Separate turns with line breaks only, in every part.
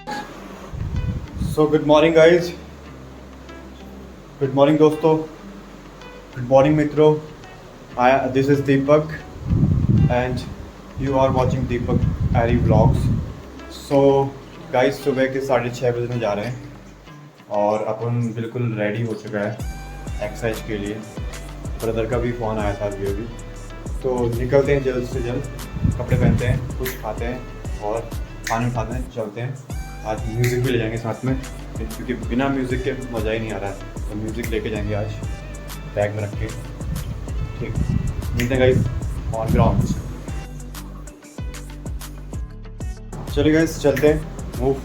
सो good morning guys, good morning दोस्तों, good morning मित्रों। This is Deepak and you are watching Deepak Ary vlogs. So guys सुबह के 6:30 बजने जा रहे हैं और अपन बिल्कुल रेडी हो चुका है एक्सरसाइज के लिए। ब्रदर का भी फ़ोन आया था अभी, तो निकलते हैं जल्द से जल्द, कपड़े पहनते हैं, कुछ खाते हैं और पानी उठाते हैं, चलते हैं। आज म्यूज़िक भी ले जाएंगे साथ में, क्योंकि बिना म्यूज़िक के मज़ा ही नहीं आ रहा है, तो म्यूज़िक लेके जाएंगे आज बैग में रख के। ठीक, मिलते हैं गाइस ऑन ग्राउंड। चलिए गाइस चलते हैं, move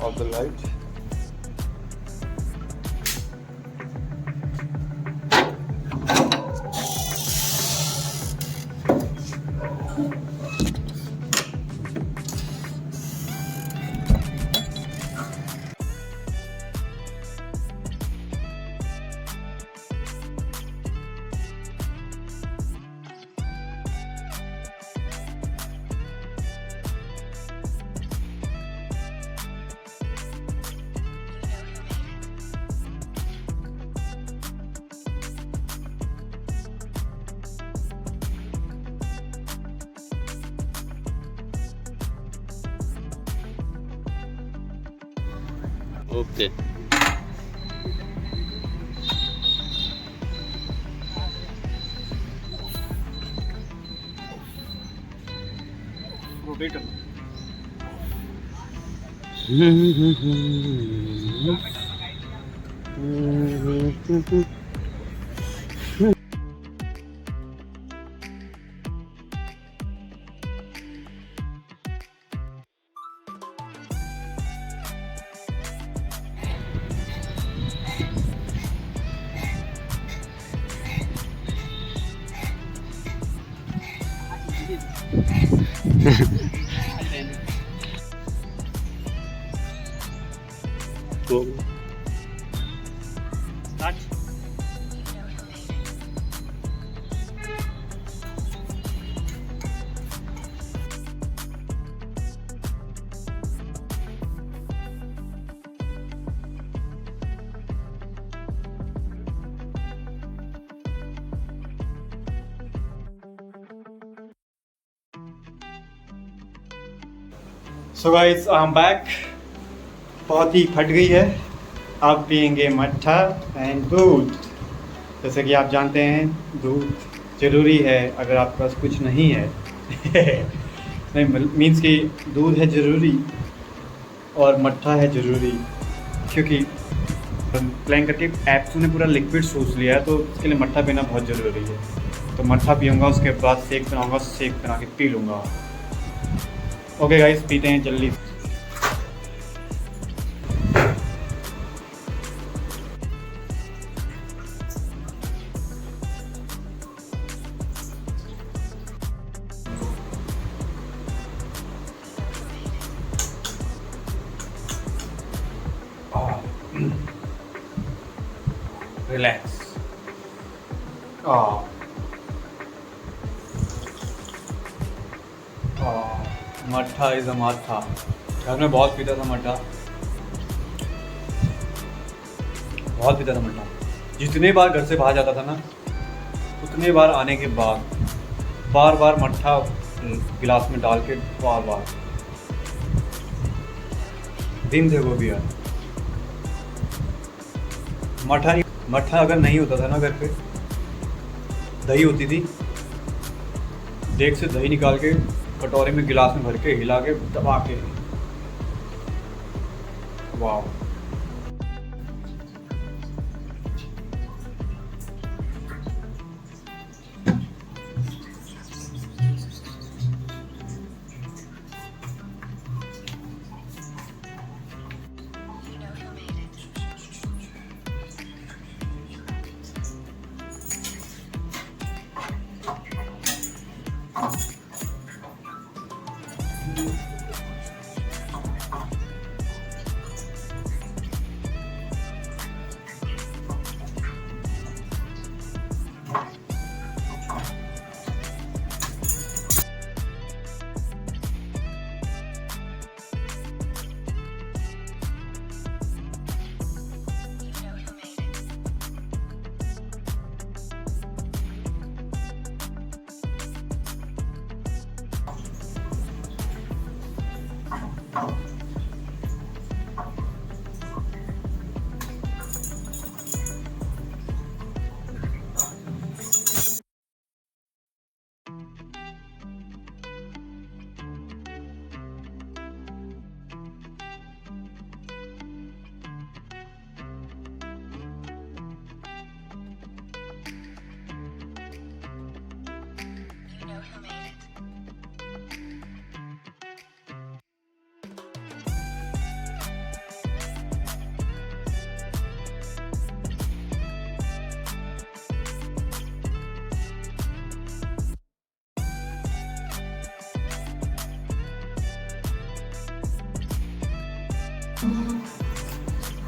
of the light.
Okay.
Rotate करना।
तो
so guys I am back. बहुत ही फट गई है, अब पियेंगे मट्ठा एंड दूध। जैसे कि आप जानते हैं दूध ज़रूरी है अगर आपके पास कुछ नहीं है। नहीं मीन्स कि दूध है ज़रूरी और मट्ठा है ज़रूरी, क्योंकि प्लान करके ऐप्स ने पूरा लिक्विड सोच लिया है, तो उसके लिए मट्ठा पीना बहुत ज़रूरी है। तो मट्ठा पीऊँगा, उसके बाद शेक बनाऊँगा, शेक बना के पी लूँगा। ओके गाइस, पीते हैं जल्दी। रिलैक्स। मट्ठा इज़ अ मट्ठा। घर में बहुत पीता था मट्ठा, बहुत पीता था मट्ठा। जितने बार घर से बाहर जाता था ना, उतने बार आने के बाद बार बार मट्ठा गिलास में डाल के बार बार, दिन थे वो भी यार। मट्ठा अगर नहीं होता था ना घर पे, दही होती थी, देग से दही निकाल के कटोरे में गिलास में भर के हिला के दबा के, वाह।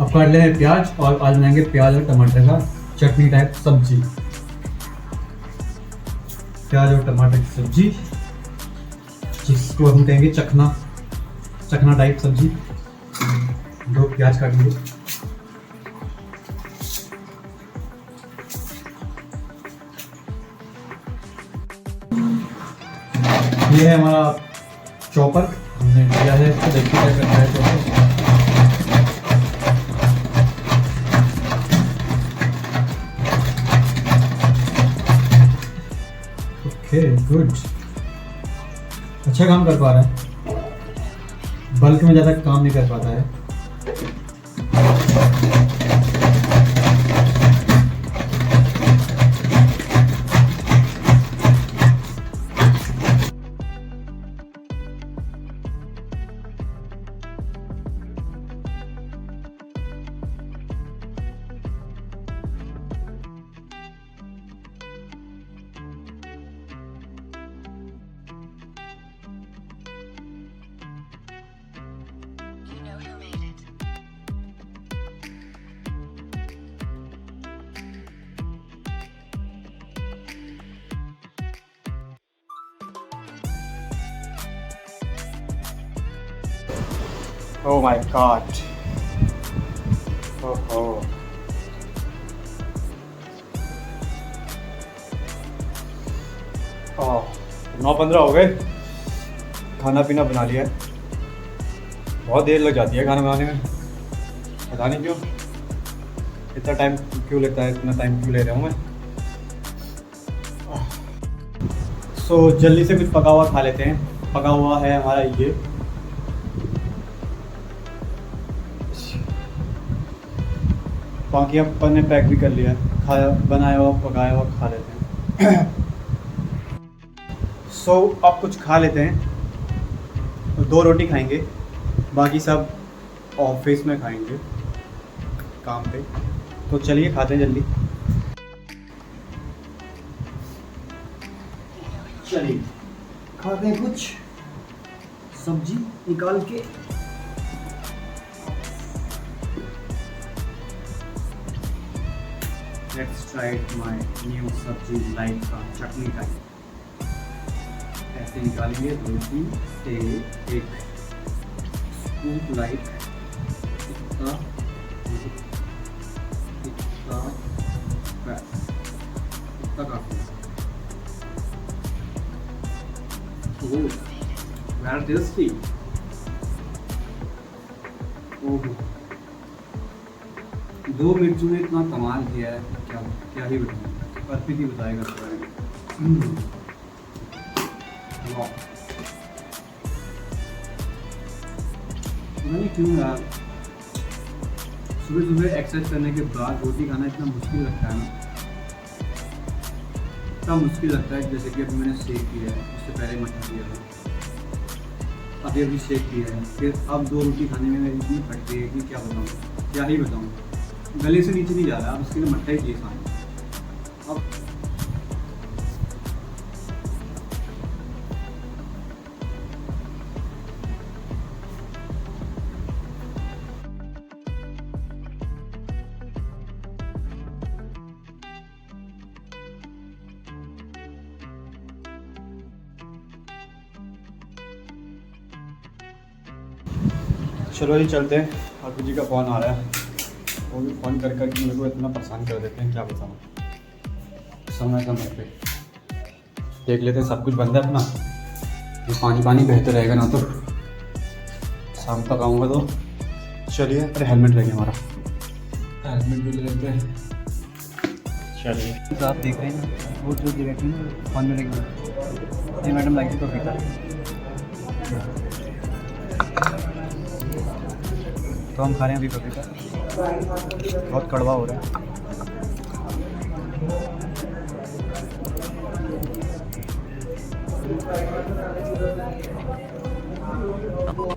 अब काट ले प्याज और आज बनाएंगे प्याज और टमाटर का चटनी टाइप सब्जी। प्याज और टमाटर की सब्जी जिसको हम कहेंगे चखना टाइप सब्जी। दो प्याज काट लिए। ये है हमारा चॉपर, हमने लिया है इसको। देखिए क्या करता है चॉपर। ओके गुड, अच्छा काम कर पा रहा है। बल्क में ज़्यादा काम नहीं कर पाता है।
Oh my god. Oh. Oh. 9:15 हो गए, खाना पीना बना लिया है। बहुत देर लग जाती है खाना बनाने में, पता नहीं क्यों इतना टाइम क्यों लगता है, इतना टाइम क्यों ले रहा हूँ मैं। सो जल्दी से कुछ पका हुआ खा लेते हैं। पका हुआ है हमारा ये बाकी अपन ने पैक भी कर लिया, खाया बनाया हुआ पकाया हुआ खा लेते हैं। सो अब कुछ खा लेते हैं। 2 रोटी खाएंगे, बाकी सब ऑफिस में खाएंगे काम पे। तो चलिए खाते हैं जल्दी। चलिए खाते हैं कुछ सब्जी निकाल के। Let's try my new सब्जी लाइक का चटनी टाइप। ऐसे निकालेंगे रोटी से एक स्कूप लाइक इतना काफी। Oh very tasty. ओह 2 मिर्चों ने इतना कमाल किया है, क्या ही बताऊँ, अर्पित ही बताएगा इस बारे में। वाह, मैंने क्यों यार सुबह सुबह एक्सरसाइज करने के बाद रोटी खाना इतना मुश्किल लगता है ना, इतना मुश्किल लगता है। जैसे कि अभी मैंने शेक किया है, उससे पहले मटन किया है, अभी शेक किया है, फिर अब 2 रोटी खाने में मेरी इतनी फटती है कि क्या बताऊँ, क्या ही बताऊँ। गले से नीचे नहीं जा रहा, अब इसके लिए मट्ठा ही चाहिए खाना। अब चलो जी चलते हैं। अर्पित जी का फ़ोन आ रहा है, वो भी फ़ोन कर कर के मेरे को इतना परेशान कर देते हैं, क्या बताऊँ। समय पे देख लेते हैं, सब कुछ बंद है अपना। ये पानी बहते रहेगा ना तो शाम तक आऊँगा तो चलिए। अरे हेलमेट रह गया हमारा,
हेलमेट भी ले लेते हैं।
चलिए।
तो आप देख रहे हैं ना वो जो जगह थी ना फोन में लगी ये मैडम लगी तो पीता तो हम खा रहे हैं अभी पपीता, बहुत कड़वा हो रहा है।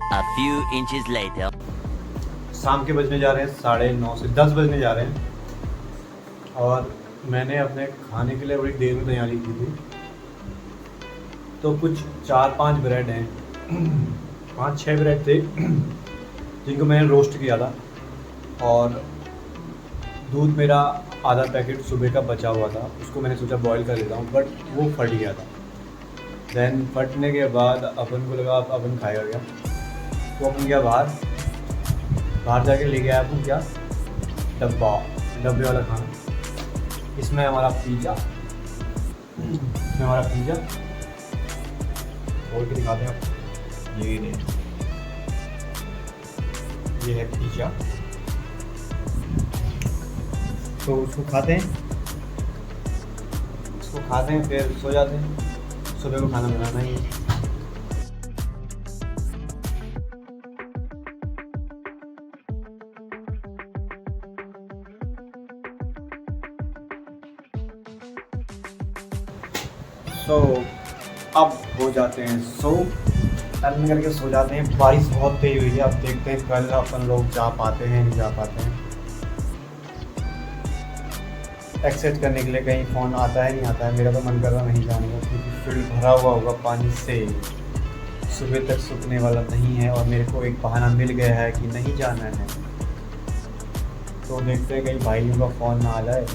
A few inches later.
शाम के बजने जा रहे हैं 9:30 से 10 बजने जा रहे हैं और मैंने अपने खाने के लिए बड़ी देर में तैयारी की थी। तो कुछ 4-5 ब्रेड हैं, 5-6 ब्रेड थे जिनको मैंने रोस्ट किया था और दूध मेरा आधा पैकेट सुबह का बचा हुआ था, उसको मैंने सोचा बॉईल कर लेता हूँ, बट वो फट गया था। देन फटने के बाद अपन को लगा अपन खाएगा क्या, तो अपन गया बाहर जाके ले गया अपन क्या डब्बे वाला खाना। इसमें हमारा पिज़्ज़ा, खोल के दिखाते हैं आप, ये नहीं, ये है पिज़्ज़ा। तो उसको खाते हैं, फिर सो जाते हैं। सुबह को खाना बनाना ही है। तो अब हो जाते हैं टर्न करके सो जाते हैं। बारिश बहुत तेज हुई है, अब देखते हैं कल अपन लोग जा पाते हैं नहीं जा पाते हैं। एक्सेप्ट करने के लिए कहीं फ़ोन आता है नहीं आता है। मेरा तो मन कर रहा नहीं जाने का, क्योंकि फील्ड भरा हुआ होगा पानी से, सुबह तक सूखने वाला नहीं है और मेरे को एक बहाना मिल गया है कि नहीं जाना है। तो देखते हैं कहीं भाइयों का फ़ोन ना आ जाए।